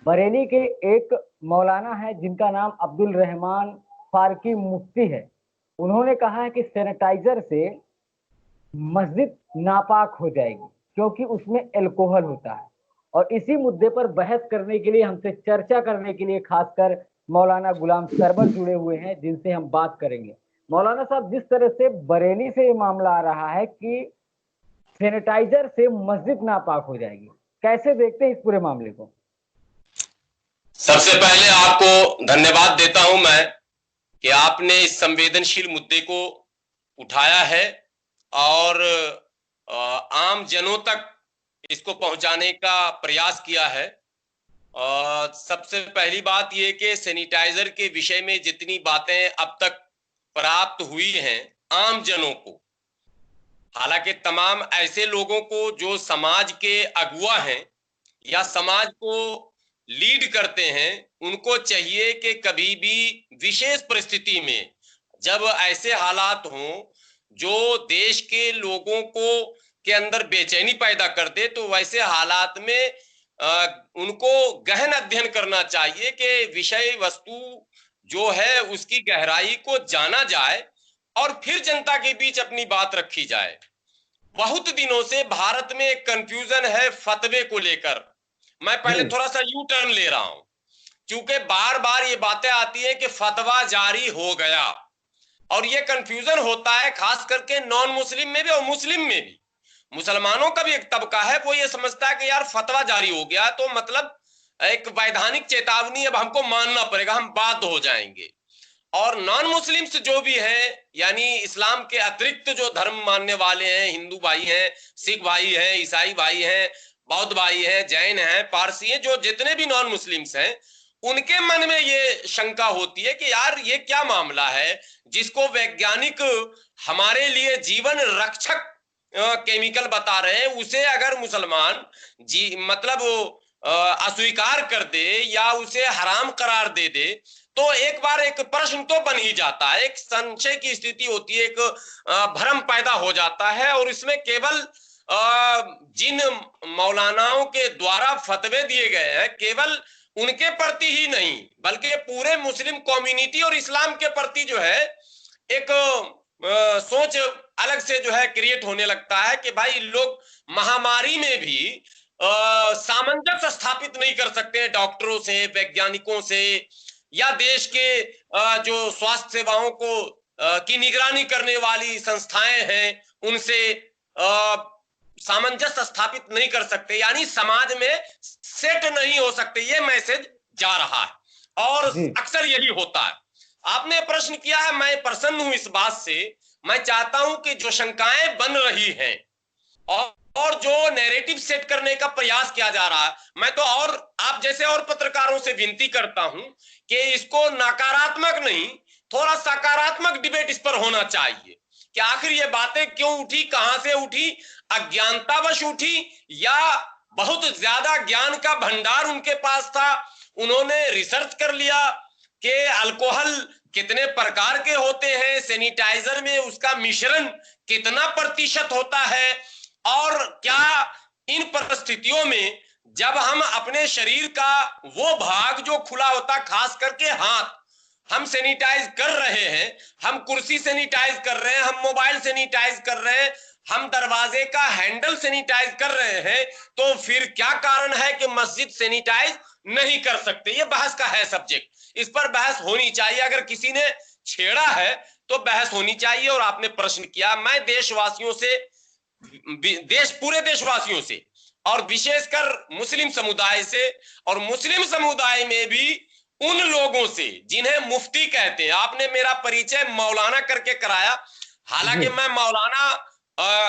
बरेली के एक मौलाना है जिनका नाम अब्दुल रहमान फारूकी मुफ्ती है। उन्होंने कहा है कि सैनिटाइजर से मस्जिद नापाक हो जाएगी क्योंकि उसमें अल्कोहल होता है। और इसी मुद्दे पर बहस करने के लिए, हमसे चर्चा करने के लिए खासकर मौलाना गुलाम सरवर जुड़े हुए हैं, जिनसे हम बात करेंगे। मौलाना साहब, जिस तरह से बरेली से ये मामला आ रहा है कि सैनिटाइजर से मस्जिद नापाक हो जाएगी, कैसे देखते हैं इस पूरे मामले को? सबसे पहले आपको धन्यवाद देता हूं मैं कि आपने इस संवेदनशील मुद्दे को उठाया है और आम जनों तक इसको पहुंचाने का प्रयास किया है। सबसे पहली बात यह कि सैनिटाइजर के विषय में जितनी बातें अब तक प्राप्त हुई हैं आम जनों को, हालांकि तमाम ऐसे लोगों को जो समाज के अगुवा हैं या समाज को लीड करते हैं, उनको चाहिए कि कभी भी विशेष परिस्थिति में जब ऐसे हालात हों जो देश के लोगों को के अंदर बेचैनी पैदा कर दे, तो वैसे हालात में उनको गहन अध्ययन करना चाहिए कि विषय वस्तु जो है उसकी गहराई को जाना जाए और फिर जनता के बीच अपनी बात रखी जाए। बहुत दिनों से भारत में एक कंफ्यूजन है फतवे को लेकर। मैं पहले थोड़ा सा यू टर्न ले रहा हूं, क्योंकि बार बार ये बातें आती है कि फतवा जारी हो गया, और ये कंफ्यूजन होता है खास करके नॉन मुस्लिम में भी और मुस्लिम में भी। मुसलमानों का भी एक तबका है, वो ये समझता है कि यार फतवा जारी हो गया तो मतलब एक वैधानिक चेतावनी, अब हमको मानना पड़ेगा, हम बाध्य हो जाएंगे। और नॉन मुस्लिम्स जो भी हैं, यानी इस्लाम के अतिरिक्त जो धर्म मानने वाले हैं, हिंदू भाई हैं, सिख भाई हैं, ईसाई भाई हैं, बौद्ध भाई हैं, जैन हैं, पारसी हैं, जो जितने भी नॉन मुस्लिम्स हैं, उनके मन में ये शंका होती है कि यार ये क्या मामला है जिसको वैज्ञानिक हमारे लिए जीवन रक्षक केमिकल बता रहे हैं, उसे अगर मुसलमान जी मतलब अस्वीकार कर दे या उसे हराम करार दे दे, तो एक बार एक प्रश्न तो बन ही जाता है, एक संशय की स्थिति होती है, एक भ्रम पैदा हो जाता है। और इसमें केवल जिन मौलानाओं के द्वारा फतवे दिए गए हैं, केवल उनके प्रति ही नहीं बल्कि पूरे मुस्लिम कम्युनिटी और इस्लाम के प्रति जो है एक सोच अलग से जो है क्रिएट होने लगता है कि भाई लोग महामारी में भी सामंजस्य स्थापित नहीं कर सकते डॉक्टरों से, वैज्ञानिकों से, या देश के जो स्वास्थ्य सेवाओं को की निगरानी करने वाली संस्थाएं हैं उनसे सामंजस्य स्थापित नहीं कर सकते, यानी समाज में सेट नहीं हो सकते। ये मैसेज जा रहा है और अक्सर यही होता है। आपने प्रश्न किया है, मैं प्रसन्न हूं इस बात से। मैं चाहता हूं कि जो शंकाएं बन रही हैं और जो नैरेटिव सेट करने का प्रयास किया जा रहा है, मैं तो और आप जैसे और पत्रकारों से विनती करता हूं कि इसको नकारात्मक नहीं, थोड़ा सकारात्मक डिबेट इस पर होना चाहिए कि आखिर ये बातें क्यों उठी, कहां से उठी, अज्ञानतावश उठी या बहुत ज्यादा ज्ञान का भंडार उनके पास था, उन्होंने रिसर्च कर लिया कि अल्कोहल कितने प्रकार के होते हैं, सैनिटाइजर में उसका मिश्रण कितना प्रतिशत होता है, और क्या इन परिस्थितियों में जब हम अपने शरीर का वो भाग जो खुला होता, खास करके हाथ, हम सैनिटाइज कर रहे हैं, हम कुर्सी सैनिटाइज कर रहे हैं, हम मोबाइल सैनिटाइज कर रहे हैं, हम दरवाजे का हैंडल सैनिटाइज कर रहे हैं, तो फिर क्या कारण है कि मस्जिद सैनिटाइज नहीं कर सकते? ये बहस का है सब्जेक्ट, इस पर बहस होनी चाहिए। अगर किसी ने छेड़ा है तो बहस होनी चाहिए। और आपने प्रश्न किया, मैं देशवासियों से, पूरे देशवासियों से और विशेषकर मुस्लिम समुदाय से, और मुस्लिम समुदाय में भी उन लोगों से जिन्हें मुफ्ती कहते हैं, आपने मेरा परिचय मौलाना करके कराया, हालांकि मैं मौलाना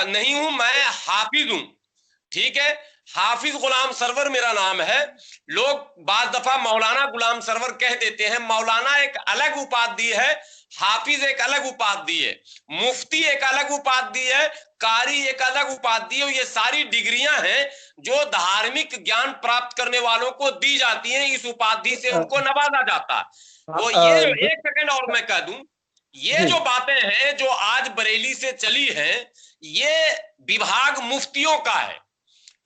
नहीं हूं, मैं हाफिज हूं, ठीक है, हाफिज गुलाम सरवर मेरा नाम है। लोग बाज दफा मौलाना गुलाम सरवर कह देते हैं, मौलाना एक अलग उपाधि है, हाफिज एक अलग उपाधि है, मुफ्ती एक अलग उपाधि है, कारी एक अलग उपाधि है। ये सारी डिग्रियां हैं जो धार्मिक ज्ञान प्राप्त करने वालों को दी जाती हैं, इस उपाधि से उनको नवाजा जाता है। तो ये एक सेकंड और मैं कह दूं, ये जो बातें हैं जो आज बरेली से चली हैं, ये विभाग मुफ्तियों का है,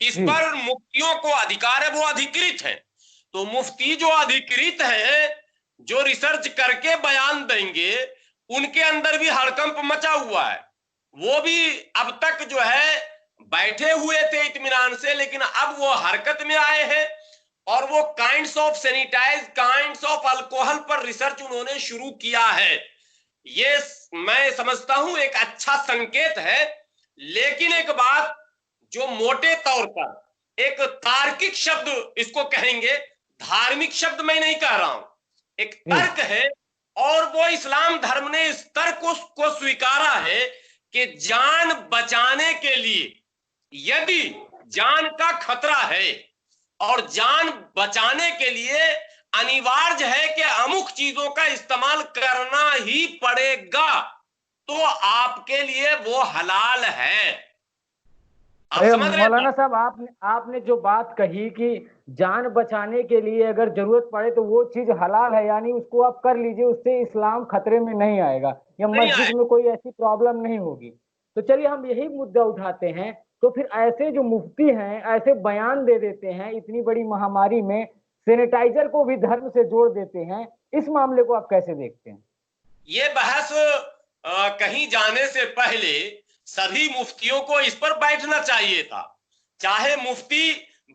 इस पर मुफ्तियों को अधिकार है, वो अधिकृत है। तो मुफ्ती जो अधिकृत है, जो रिसर्च करके बयान देंगे, उनके अंदर भी हड़कंप मचा हुआ है। वो भी अब तक जो है बैठे हुए थे इत्मीनान से, लेकिन अब वो हरकत में आए हैं और वो kinds of sanitize, kinds of alcohol पर रिसर्च उन्होंने शुरू किया है। ये मैं समझता हूं एक अच्छा संकेत है। लेकिन एक बात जो मोटे तौर पर एक तार्किक शब्द इसको कहेंगे, धार्मिक शब्द मैं नहीं कह रहा हूं, एक तर्क है, और वो इस्लाम धर्म ने इस तर्क को स्वीकारा है कि जान बचाने के लिए यदि जान का खतरा है और जान बचाने के लिए अनिवार्य है कि अमुक चीजों का इस्तेमाल करना ही पड़ेगा, तो आपके लिए वो हलाल है। आप समझ रहे हैं? मौलाना साहब, आपने जो बात कही कि जान बचाने के लिए अगर जरूरत पड़े तो वो चीज हलाल है, यानी उसको आप कर लीजिए, उससे इस्लाम खतरे में नहीं आएगा या नहीं मस्जिद में कोई ऐसी प्रॉब्लम नहीं होगी। तो चलिए हम यही मुद्दा उठाते हैं। तो फिर ऐसे जो मुफ्ती हैं ऐसे बयान दे देते हैं, इतनी बड़ी महामारी में सैनिटाइजर को भी धर्म से जोड़ देते हैं, इस मामले को आप कैसे देखते हैं? ये बहस कहीं जाने से पहले सभी मुफ्तियों को इस पर बैठना चाहिए था। चाहे मुफ्ती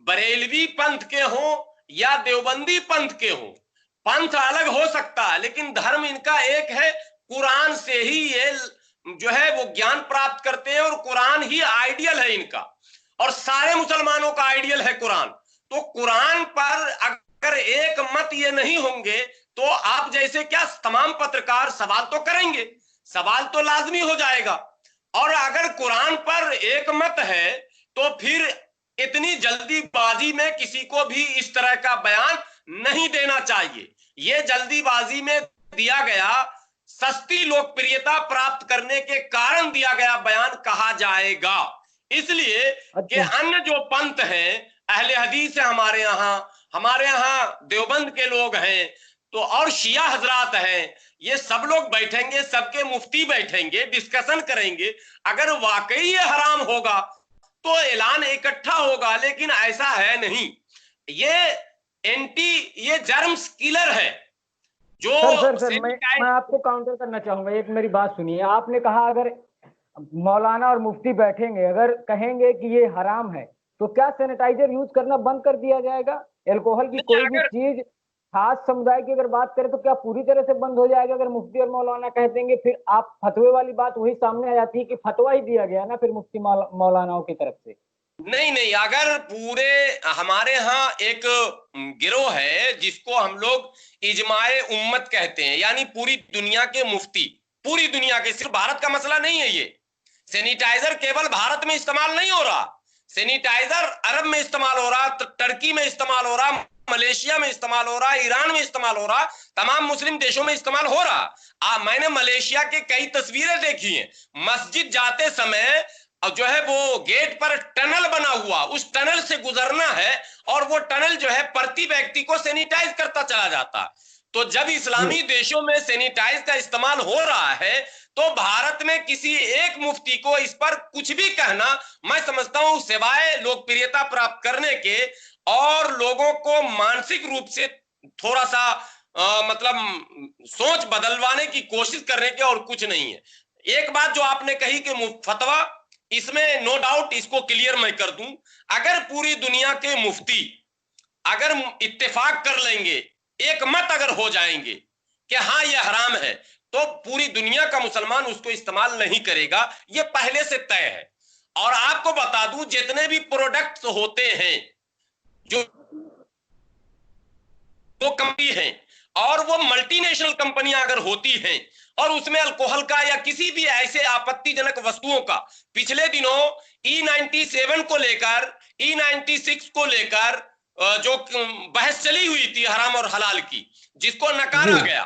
बरेलवी पंथ के हों या देवबंदी पंथ के हों, पंथ अलग हो सकता है लेकिन धर्म इनका एक है। कुरान से ही ये जो है वो ज्ञान प्राप्त करते हैं और कुरान ही आइडियल है इनका, और सारे मुसलमानों का आइडियल है कुरान। तो कुरान पर अगर एक मत ये नहीं होंगे तो आप जैसे क्या तमाम पत्रकार सवाल तो करेंगे, सवाल तो लाजमी हो जाएगा। और अगर कुरान पर एक मत है तो फिर इतनी जल्दीबाजी में किसी को भी इस तरह का बयान नहीं देना चाहिए। ये जल्दीबाजी में दिया गया, सस्ती लोकप्रियता प्राप्त करने के कारण दिया गया बयान कहा जाएगा। इसलिए कि अन्य जो पंथ हैं, अहले हदीस है हमारे यहाँ देवबंद के लोग हैं, तो और शिया हजरात हैं, ये सब लोग बैठेंगे, सबके मुफ्ती बैठेंगे, डिस्कशन करेंगे। अगर वाकई ये हराम होगा तो ऐलान इकट्ठा होगा, लेकिन ऐसा है नहीं। ये जर्म्स किलर है जो सर मैं आपको काउंटर करना चाहूंगा। एक मेरी बात सुनिए, आपने कहा अगर मौलाना और मुफ्ती बैठेंगे, अगर कहेंगे कि ये हराम है, तो क्या सैनिटाइजर यूज करना बंद कर दिया जाएगा? अल्कोहल की कोई भी चीज खास समुदाय की अगर बात करें तो क्या पूरी तरह से बंद हो जाएगा अगर मुफ्ती और मौलाना कह देंगे? फिर आप फतवे वाली बात वही सामने आ जाती है कि फतवा ही दिया गया ना फिर मुफ्ती मौलानाओं की तरफ से। नहीं, अगर पूरे हमारे यहाँ एक गिरोह है जिसको हम लोग इजमाए उम्मत कहते हैं, यानी पूरी दुनिया के मुफ्ती, पूरी दुनिया के, सिर्फ भारत का मसला नहीं है ये। सैनिटाइजर केवल भारत में इस्तेमाल नहीं हो रहा, सैनिटाइजर अरब में इस्तेमाल हो रहा, टर्की में इस्तेमाल हो रहा, मलेशिया में इस्तेमाल हो रहा, ईरान में इस्तेमाल हो रहा, तमाम मुस्लिम देशों में इस्तेमाल हो रहा। मैंने मलेशिया के कई तस्वीरें देखी हैं, मस्जिद जाते समय और जो है वो गेट पर टनल बना हुआ, उस टनल से गुजरना है और वो टनल जो है प्रति व्यक्ति को सैनिटाइज करता चला जाता। तो जब इस्लामी देशों में सैनिटाइज का इस्तेमाल हो रहा है तो भारत में किसी एक मुफ्ती को इस पर कुछ भी कहना, मैं समझता हूं सिवाय लोकप्रियता प्राप्त करने के और लोगों को मानसिक रूप से थोड़ा सा मतलब सोच बदलवाने की कोशिश करने के और कुछ नहीं है। एक बात जो आपने कही कि फतवा, इसमें नो डाउट, इसको क्लियर मैं कर दूं, अगर पूरी दुनिया के मुफ्ती अगर इत्तेफाक कर लेंगे, एक मत अगर हो जाएंगे कि हाँ ये हराम है, तो पूरी दुनिया का मुसलमान उसको इस्तेमाल नहीं करेगा, ये पहले से तय है। और आपको बता दूं जितने भी प्रोडक्ट्स होते हैं जो कंपनी हैं और वो मल्टीनेशनल कंपनियां अगर होती हैं और उसमें अल्कोहल का या किसी भी ऐसे आपत्तिजनक वस्तुओं का, पिछले दिनों E97 को लेकर, E96 को लेकर जो बहस चली हुई थी हराम और हलाल की, जिसको नकारा गया,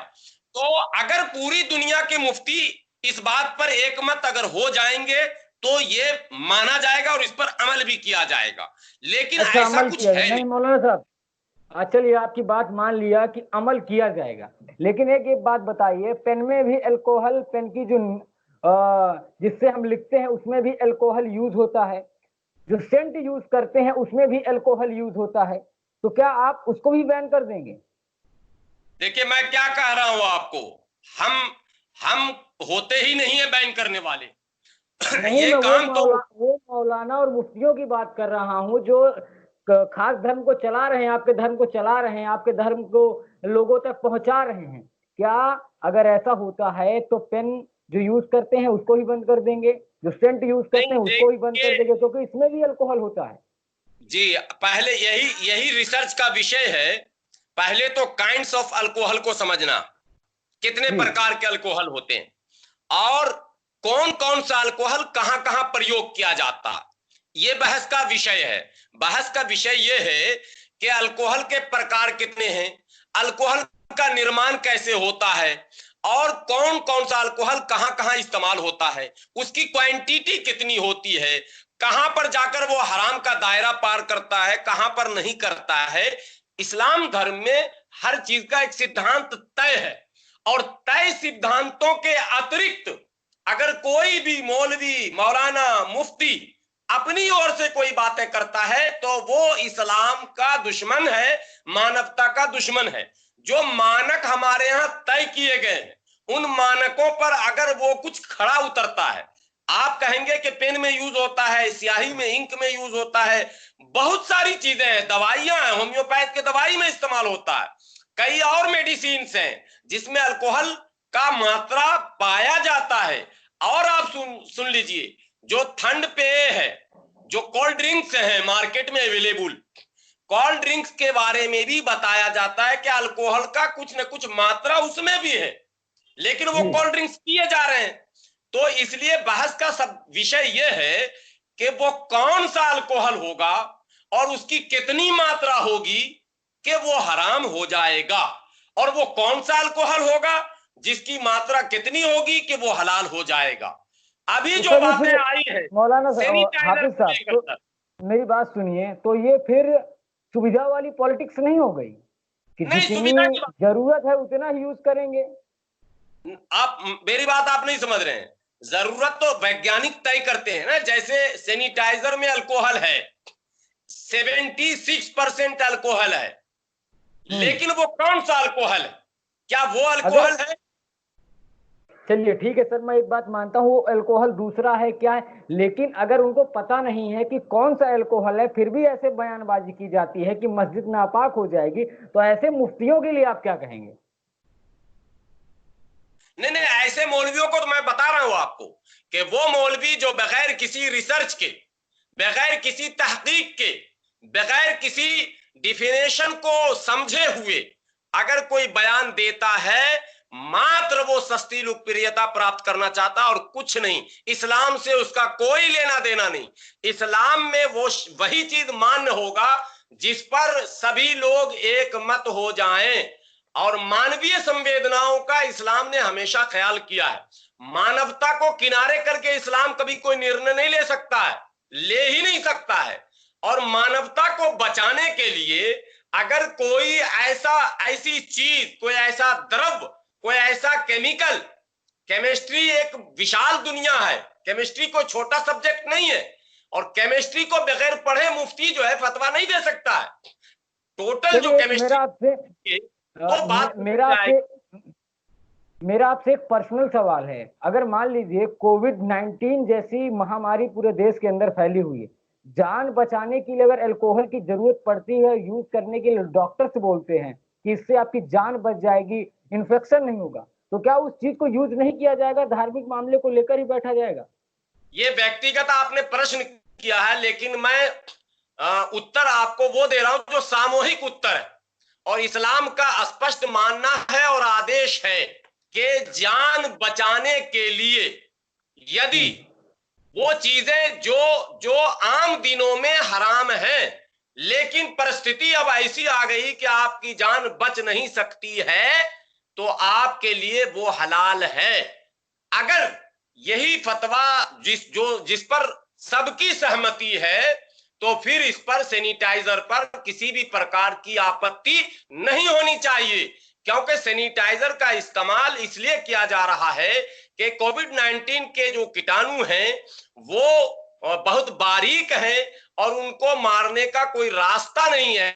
तो अगर पूरी दुनिया के मुफ्ती इस बात पर एक मत अगर हो जाएंगे तो ये माना जाएगा और इस पर अमल भी किया जाएगा। लेकिन ऐसा कुछ है नहीं मौलाना साहब। चलिए आपकी बात मान लिया कि अमल किया जाएगा, लेकिन एक बात बताइए, पेन में भी अल्कोहल, पेन की जो जिससे हम लिखते हैं उसमें भी अल्कोहल यूज होता है, जो सेंट यूज करते हैं उसमें भी अल्कोहल यूज होता है। तो क्या आप उसको भी बैन कर देंगे? देखिए मैं क्या कह रहा हूं आपको, हम होते ही नहीं है बैन करने वाले। नहीं, ये मैं काम तो वो मौलाना और मुफ्तियों की बात कर रहा हूँ जो खास धर्म को चला रहे हैं, आपके धर्म को चला रहे हैं, आपके धर्म को लोगों तक पहुंचा रहे हैं। क्या अगर ऐसा होता है तो पेन जो यूज करते हैं उसको ही बंद कर देंगे, जो सेंट यूज करते नहीं हैं उसको ही बंद कर देखिए, देंगे, क्योंकि इसमें भी अल्कोहल होता है। जी पहले यही रिसर्च का विषय है। पहले तो काइंड्स ऑफ अल्कोहल को समझना, कितने जी प्रकार के अल्कोहल होते हैं और कौन कौन सा अल्कोहल कहां कहां प्रयोग किया जाता, ये बहस का विषय है। बहस का विषय ये है कि अल्कोहल के प्रकार कितने हैं, अल्कोहल का निर्माण कैसे होता है और कौन कौन सा अल्कोहल कहां कहां इस्तेमाल होता है, उसकी क्वांटिटी कितनी होती है, कहां पर जाकर वो हराम का दायरा पार करता है, कहां पर नहीं करता है। इस्लाम धर्म में हर चीज का एक सिद्धांत तय है और तय सिद्धांतों के अतिरिक्त अगर कोई भी मौलवी, मौलाना, मुफ्ती अपनी ओर से कोई बातें करता है तो वो इस्लाम का दुश्मन है, मानवता का दुश्मन है। जो मानक हमारे यहां तय किए गए हैं उन मानकों पर अगर वो कुछ खड़ा उतरता है, आप कहेंगे कि पेन में यूज होता है, स्याही में, इंक में यूज होता है, बहुत सारी चीजें हैं, दवाइयां हैं, होम्योपैथ के दवाई में इस्तेमाल होता है, कई और मेडिसिन हैं जिसमें अल्कोहल का मात्रा पाया जाता है। और आप सुन लीजिए, जो ठंड पेय है, जो कोल्ड ड्रिंक्स है मार्केट में अवेलेबल, कोल्ड ड्रिंक्स के बारे में भी बताया जाता है कि अल्कोहल का कुछ न कुछ मात्रा उसमें भी है, लेकिन वो जी कोल्ड ड्रिंक्स पिए जा रहे हैं। तो इसलिए बहस का सब विषय यह है कि वो कौन सा अल्कोहल होगा और उसकी कितनी मात्रा होगी कि वो हराम हो जाएगा, और वो कौन सा अल्कोहल होगा जिसकी मात्रा कितनी होगी कि वो हलाल हो जाएगा। अभी तो जो सर ये बातें फिर आई है मौलाना सैनिटाइजर हाफिज को साहब, लेकर, तो सर मेरी बात सुनिए, तो ये फिर सुविधा वाली पॉलिटिक्स नहीं हो गई कि नहीं, जितनी सुविधा की बात जरूरत है उतना ही यूज करेंगे? आप, मेरी बात आप नहीं समझ रहे हैं। जरूरत तो वैज्ञानिक तय करते हैं ना, जैसे सैनिटाइजर में अल्कोहल है, 76% अल्कोहल है, लेकिन वो कौन सा अल्कोहल है, क्या वो अगर अल्कोहल है? चलिए ठीक है सर, मैं एक बात मानता हूँ, वो अल्कोहल दूसरा है क्या है, लेकिन अगर उनको पता नहीं है कि कौन सा अल्कोहल है फिर भी ऐसे बयानबाजी की जाती है कि मस्जिद नापाक हो जाएगी, तो ऐसे मुफ्तियों के लिए आप क्या कहेंगे? नहीं नहीं, ऐसे मौलवियों को तो मैं बता रहा हूं आपको कि वो मौलवी जो बगैर किसी रिसर्च के, बगैर किसी तहकीक के, बगैर किसी डिफिनेशन को समझे हुए अगर कोई बयान देता है, मात्र वो सस्ती लोकप्रियता प्राप्त करना चाहता और कुछ नहीं, इस्लाम से उसका कोई लेना देना नहीं। इस्लाम में वो वही चीज मान्य होगा जिस पर सभी लोग एक मत हो जाएं, और मानवीय संवेदनाओं का इस्लाम ने हमेशा ख्याल किया है। मानवता को किनारे करके इस्लाम कभी कोई निर्णय नहीं ले सकता है, ले ही नहीं सकता है। और मानवता को बचाने के लिए अगर कोई ऐसी चीज, कोई ऐसा द्रव्य, कोई ऐसा केमिकल, केमिस्ट्री एक विशाल दुनिया है, केमिस्ट्री कोई छोटा सब्जेक्ट नहीं है, और केमिस्ट्री को बगैर पढ़े मुफ्ती जो है फतवा नहीं दे सकता है। टोटल जो चलिए केमिस्ट्री वो बात मेरा जाएगी। आपसे मेरा आपसे एक पर्सनल सवाल है। अगर मान लीजिए कोविड-19 जैसी महामारी पूरे देश के अंदर फैली हुई है, जान बचाने के लिए अगर अल्कोहल की जरूरत पड़ती है यूज करने के लिए, डॉक्टर्स बोलते हैं कि इससे आपकी जान बच जाएगी, इन्फेक्शन नहीं होगा, तो क्या उस चीज को यूज नहीं किया जाएगा, धार्मिक मामले को लेकर ही बैठा जाएगा? ये व्यक्तिगत आपने प्रश्न किया है, लेकिन मैं उत्तर आपको वो दे रहा हूं जो सामूहिक उत्तर है, और इस्लाम का स्पष्ट मानना है और आदेश है कि जान बचाने के लिए यदि वो चीजें जो जो आम दिनों में हराम है, लेकिन परिस्थिति अब ऐसी आ गई कि आपकी जान बच नहीं सकती है, तो आपके लिए वो हलाल है। अगर यही फतवा जिस पर सबकी सहमति है, तो फिर इस पर, सैनिटाइजर पर किसी भी प्रकार की आपत्ति नहीं होनी चाहिए, क्योंकि सैनिटाइजर का इस्तेमाल इसलिए किया जा रहा है कि कोविड-19 के जो कीटाणु हैं वो बहुत बारीक हैं और उनको मारने का कोई रास्ता नहीं है।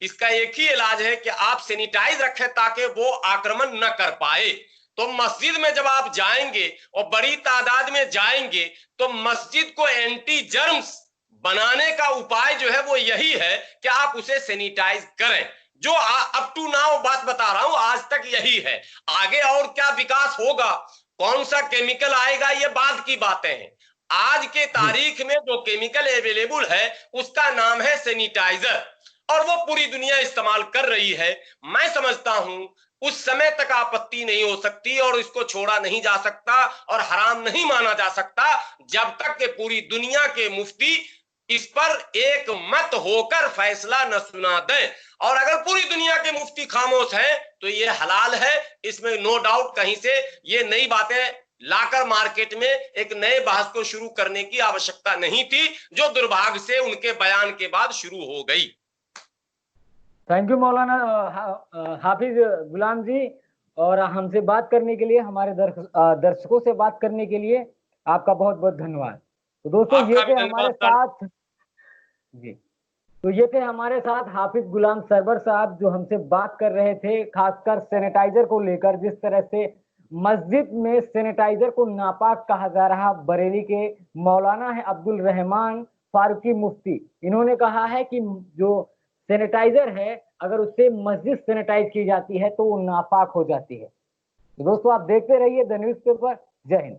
इसका एक ही इलाज है कि आप सैनिटाइज रखें ताकि वो आक्रमण न कर पाए। तो मस्जिद में जब आप जाएंगे और बड़ी तादाद में जाएंगे तो मस्जिद को एंटी जर्म्स बनाने का उपाय जो है वो यही है कि आप उसे सैनिटाइज करें। जो अप टू नाउ बात बता रहा हूं, आज तक यही है। आगे और क्या विकास होगा, कौन सा केमिकल आएगा, ये बाद की बातें हैं। आज के तारीख में जो केमिकल अवेलेबल है उसका नाम है सैनिटाइजर, और वो पूरी दुनिया इस्तेमाल कर रही है। मैं समझता हूं उस समय तक आपत्ति नहीं हो सकती और इसको छोड़ा नहीं जा सकता और हराम नहीं माना जा सकता जब तक कि पूरी दुनिया के मुफ्ती इस पर एक मत होकर फैसला न सुना दें। और अगर पूरी दुनिया के मुफ्ती खामोश हैं तो ये हलाल है, इसमें नो डाउट। कहीं से ये नई बातें लाकर मार्केट में एक नए बहस को शुरू करने की आवश्यकता नहीं थी, जो दुर्भाग्य से उनके बयान के बाद शुरू हो गई। थैंक यू मौलाना हाफिज गुलाम जी, और हमसे बात करने के लिए, हमारे दर्शकों से बात करने के लिए आपका बहुत बहुत धन्यवाद। तो दोस्तों ये थे हमारे साथ जी, तो ये थे हमारे साथ हाफिज गुलाम सरवर साहब, जो हमसे बात कर रहे थे खासकर सैनिटाइजर को लेकर। जिस तरह से मस्जिद में सैनिटाइजर को नापाक कहा जा रहा, बरेली के मौलाना है अब्दुल रहमान फारूकी मुफ्ती, इन्होंने कहा है कि जो सैनिटाइजर है अगर उससे मस्जिद सैनिटाइज की जाती है तो वो नापाक हो जाती है। तो दोस्तों आप देखते रहिए द न्यूज़पेपर। जय हिंद।